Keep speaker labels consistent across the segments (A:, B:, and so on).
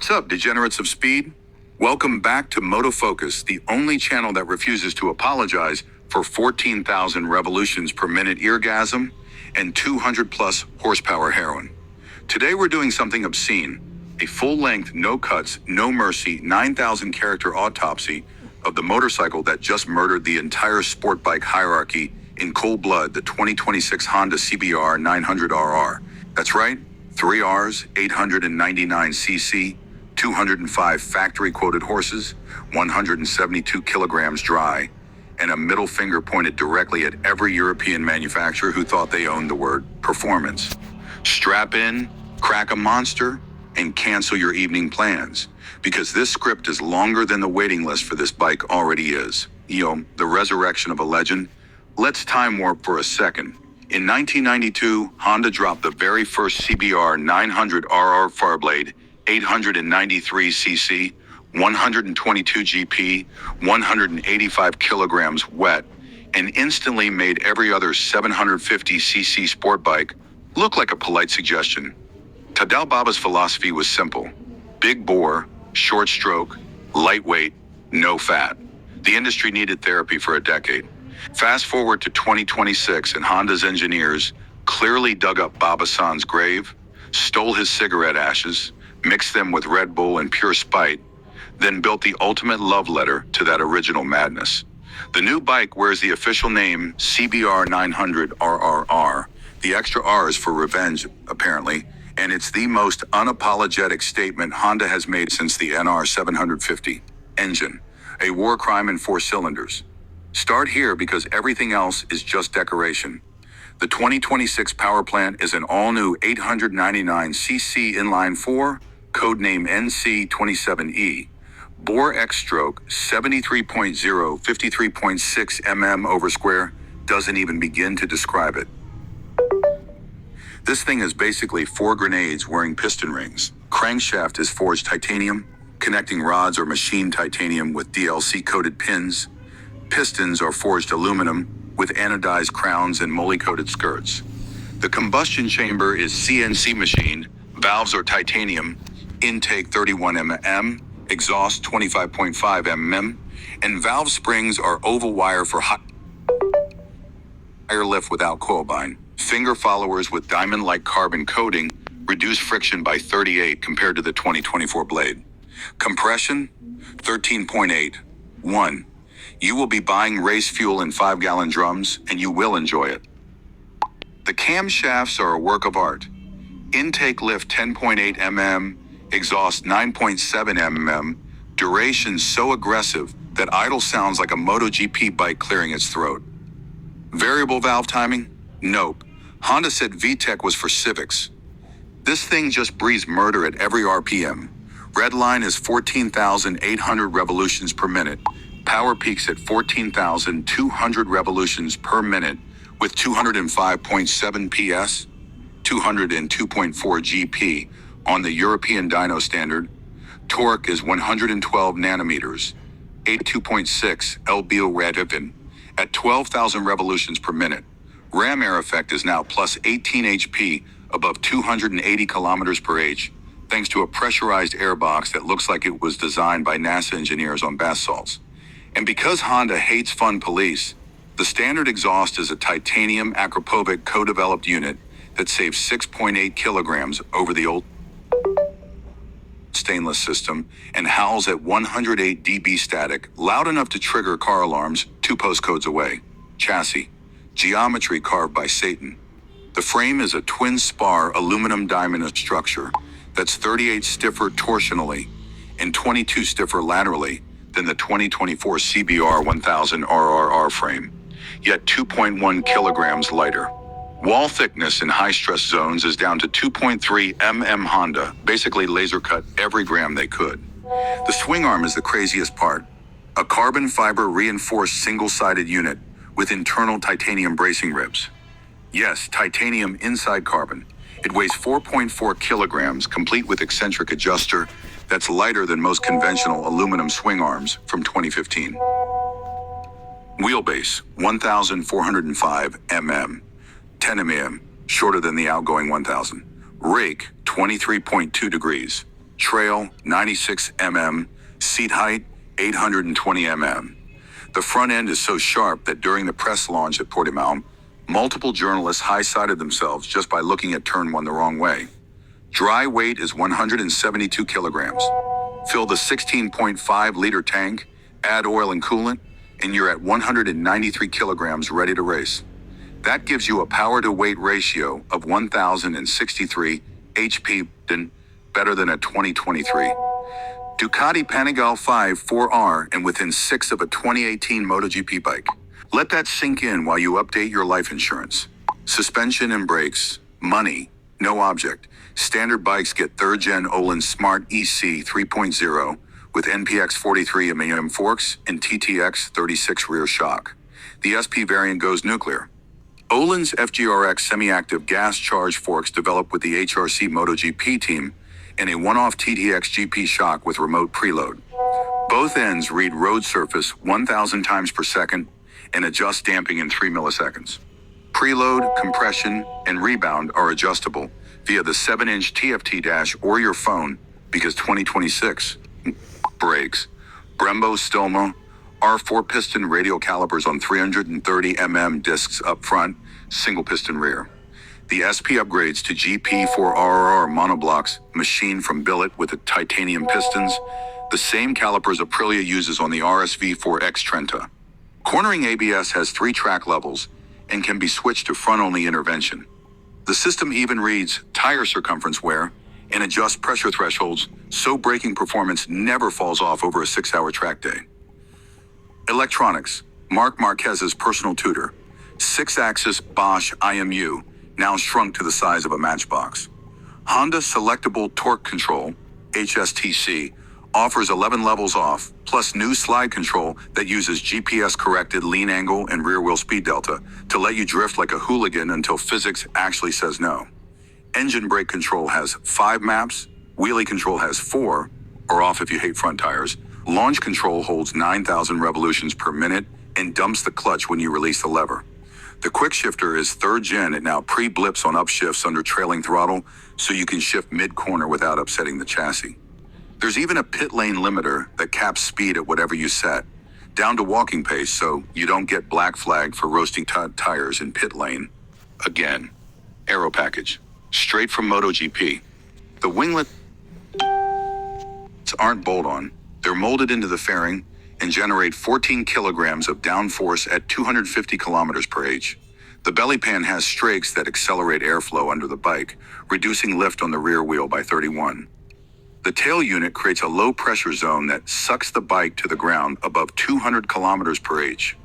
A: What's up, degenerates of speed? Welcome back to Moto Focus, the only channel that refuses to apologize for 14,000 revolutions per minute eargasm and 200 plus horsepower heroin. Today we're doing something obscene, a full-length, no cuts, no mercy, 9,000 character autopsy of the motorcycle that just murdered the entire sport bike hierarchy in cold blood, the 2026 Honda CBR 900RR. That's right, 3 Rs, 899cc, 205 factory-quoted horses, 172 kilograms dry, and a middle finger pointed directly at every European manufacturer who thought they owned the word performance. Strap in, crack a monster, and cancel your evening plans, because this script is longer than the waiting list for this bike already is. The resurrection of a legend. Let's time warp for a second. In 1992, Honda dropped the very first CBR 900RR Fireblade, 893cc, 122 GP, 185 kilograms wet, and instantly made every other 750cc sport bike look like a polite suggestion. Tadal Baba's philosophy was simple: big bore, short stroke, lightweight, no fat. The industry needed therapy for a decade. Fast forward to 2026, and Honda's engineers clearly dug up Baba-san's grave, stole his cigarette ashes, mixed them with Red Bull and pure spite, then built the ultimate love letter to that original madness. The new bike wears the official name CBR 900RR. The extra R is for revenge, apparently, and it's the most unapologetic statement Honda has made since the NR 750 engine, a war crime in 4 cylinders. Start here because everything else is just decoration. The 2026 power plant is an all-new 899cc inline-4, codename NC27E. Bore X-stroke 73.0, 53.6 mm over square, doesn't even begin to describe it. This thing is basically 4 grenades wearing piston rings. Crankshaft is forged titanium, connecting rods are machined titanium with DLC-coated pins. Pistons are forged aluminum with anodized crowns and moly-coated skirts. The combustion chamber is CNC machined, valves are titanium, intake 31 mm, exhaust 25.5 mm, and valve springs are oval wire for higher lift without coil bind. Finger followers with diamond-like carbon coating reduce friction by 38 compared to the 2024 blade. Compression, 13.8. 1. You will be buying race fuel in 5-gallon drums, and you will enjoy it. The camshafts are a work of art. Intake lift 10.8 mm, exhaust 9.7 mm, duration so aggressive that idle sounds like a MotoGP bike clearing its throat. Variable valve timing? Nope. Honda said VTEC was for civics. This thing just breathes murder at every RPM. Redline is 14,800 revolutions per minute. Power peaks at 14,200 revolutions per minute with 205.7 PS, 202.4 GP on the European dyno standard. Torque is 112 nanometers, 82.6 lb/rad at 12,000 revolutions per minute. Ram air effect is now plus 18 HP above 280 kilometers per h, thanks to a pressurized airbox that looks like it was designed by NASA engineers on bath salts. And because Honda hates fun police, the standard exhaust is a titanium Akrapovic co-developed unit that saves 6.8 kilograms over the old stainless system and howls at 108 dB static, loud enough to trigger car alarms 2 postcodes away. Chassis, geometry carved by Satan. The frame is a twin spar aluminum diamond structure that's 38 stiffer torsionally and 22 stiffer laterally than the 2024 CBR 1000RR frame, yet 2.1 kilograms lighter. Wall thickness in high-stress zones is down to 2.3 mm. Honda basically laser cut every gram they could. The swing arm is the craziest part. A carbon fiber reinforced single-sided unit with internal titanium bracing ribs. Yes, titanium inside carbon. It weighs 4.4 kilograms, complete with eccentric adjuster that's lighter than most conventional aluminum swing arms from 2015. Wheelbase, 1,405 mm, 10 mm, shorter than the outgoing 1,000. Rake, 23.2 degrees. trail 96 mm, seat height 820 mm. The front end is so sharp that during the press launch at Portimao, multiple journalists high-sided themselves just by looking at turn one the wrong way. Dry weight is 172 kilograms. Fill the 16.5-liter tank, add oil and coolant, and you're at 193 kilograms ready to race. That gives you a power-to-weight ratio of 1,063 HP, better than a 2023 Ducati Panigale 5 4R and within 6 of a 2018 MotoGP bike. Let that sink in while you update your life insurance. Suspension and brakes, money, no object. Standard bikes get 3rd Gen Öhlins Smart EC 3.0 with NPX 43 aluminum forks and TTX 36 rear shock. The SP variant goes nuclear. Öhlins FGRX semi-active gas-charged forks developed with the HRC MotoGP team and a one-off TTX GP shock with remote preload. Both ends read road surface 1,000 times per second and adjust damping in 3 milliseconds. Preload, compression, and rebound are adjustable via the 7-inch TFT dash or your phone because 2026. Brakes. Brembo Stoma R4 piston radial calipers on 330 mm discs up front, single piston rear. The SP upgrades to GP4RR monoblocks, machined from billet with the titanium pistons, the same calipers Aprilia uses on the RSV4X Trenta. Cornering ABS has 3 track levels and can be switched to front-only intervention. The system even reads tire circumference wear and adjusts pressure thresholds so braking performance never falls off over a 6-hour track day. Electronics. Marc Marquez's personal tutor. 6-axis Bosch IMU, now shrunk to the size of a matchbox. Honda Selectable Torque Control, HSTC, offers 11 levels off, plus new slide control that uses GPS-corrected lean angle and rear wheel speed delta to let you drift like a hooligan until physics actually says no. Engine brake control has 5 maps, wheelie control has 4, or off if you hate front tires. Launch control holds 9,000 revolutions per minute and dumps the clutch when you release the lever. The quick shifter is 3rd gen. It now pre-blips on upshifts under trailing throttle so you can shift mid-corner without upsetting the chassis. There's even a pit lane limiter that caps speed at whatever you set, down to walking pace so you don't get black flagged for roasting tires in pit lane. Again, aero package, straight from MotoGP. The winglets aren't bolt-on. They're molded into the fairing and generate 14 kilograms of downforce at 250 kilometers per h. The belly pan has strakes that accelerate airflow under the bike, reducing lift on the rear wheel by 31. The tail unit creates a low pressure zone that sucks the bike to the ground above 200 kilometers per h.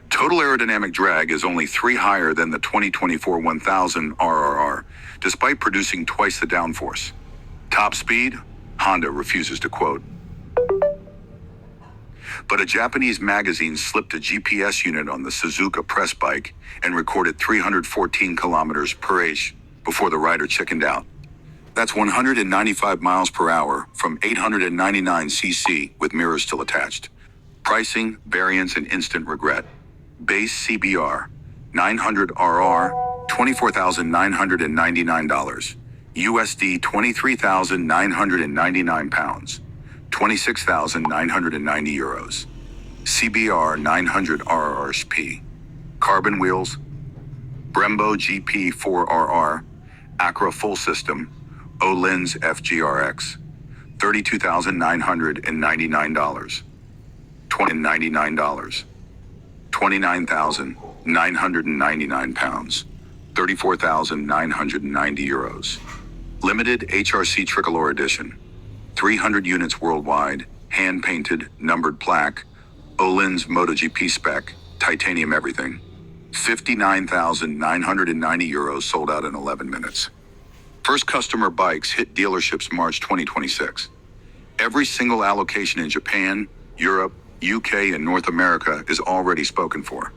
A: Total aerodynamic drag is only 3 higher than the 2024 1000 RRR, despite producing twice the downforce. Top speed? Honda refuses to quote. But a Japanese magazine slipped a GPS unit on the Suzuka press bike and recorded 314 kilometers per h before the rider chickened out. That's 195 miles per hour from 899 cc with mirrors still attached. Pricing, variance, and instant regret. Base CBR 900RR, $24,999. USD 23,999 pounds. 26,990 euros. CBR 900RRP. Carbon wheels. Brembo GP4RR. Acura full system. Öhlins FGRX. $32,999. $29. 29,999 pounds. 34,990 euros. Limited HRC Tricolor Edition. 300 units worldwide, hand-painted, numbered plaque, Öhlins MotoGP spec, titanium everything. 59,990 euros sold out in 11 minutes. First customer bikes hit dealerships March 2026. Every single allocation in Japan, Europe, UK, and North America is already spoken for.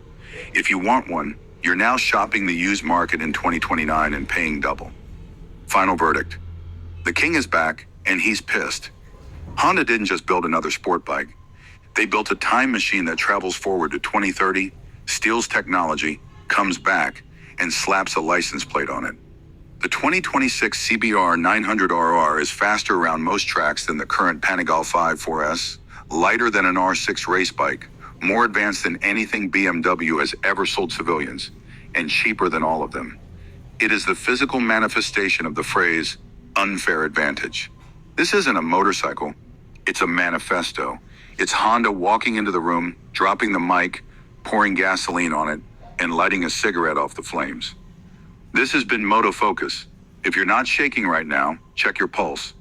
A: If you want one, you're now shopping the used market in 2029 and paying double. Final verdict. The king is back, and he's pissed. Honda didn't just build another sport bike. They built a time machine that travels forward to 2030, steals technology, comes back, and slaps a license plate on it. The 2026 CBR 900RR is faster around most tracks than the current Panigale 5 4S, lighter than an R6 race bike, more advanced than anything BMW has ever sold civilians, and cheaper than all of them. It is the physical manifestation of the phrase, unfair advantage. This isn't a motorcycle, it's a manifesto. It's Honda walking into the room, dropping the mic, pouring gasoline on it, and lighting a cigarette off the flames. This has been Moto Focus. If you're not shaking right now, check your pulse.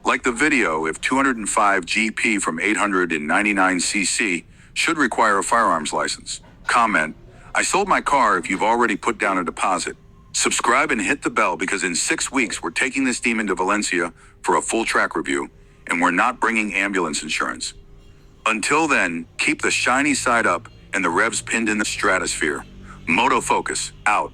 A: Like the video, if 205 GP from 899cc should require a firearms license. Comment, I sold my car if you've already put down a deposit. Subscribe and hit the bell because in 6 weeks we're taking this demon to Valencia for a full track review, and we're not bringing ambulance insurance. Until then, keep the shiny side up and the revs pinned in the stratosphere. Moto Focus, out.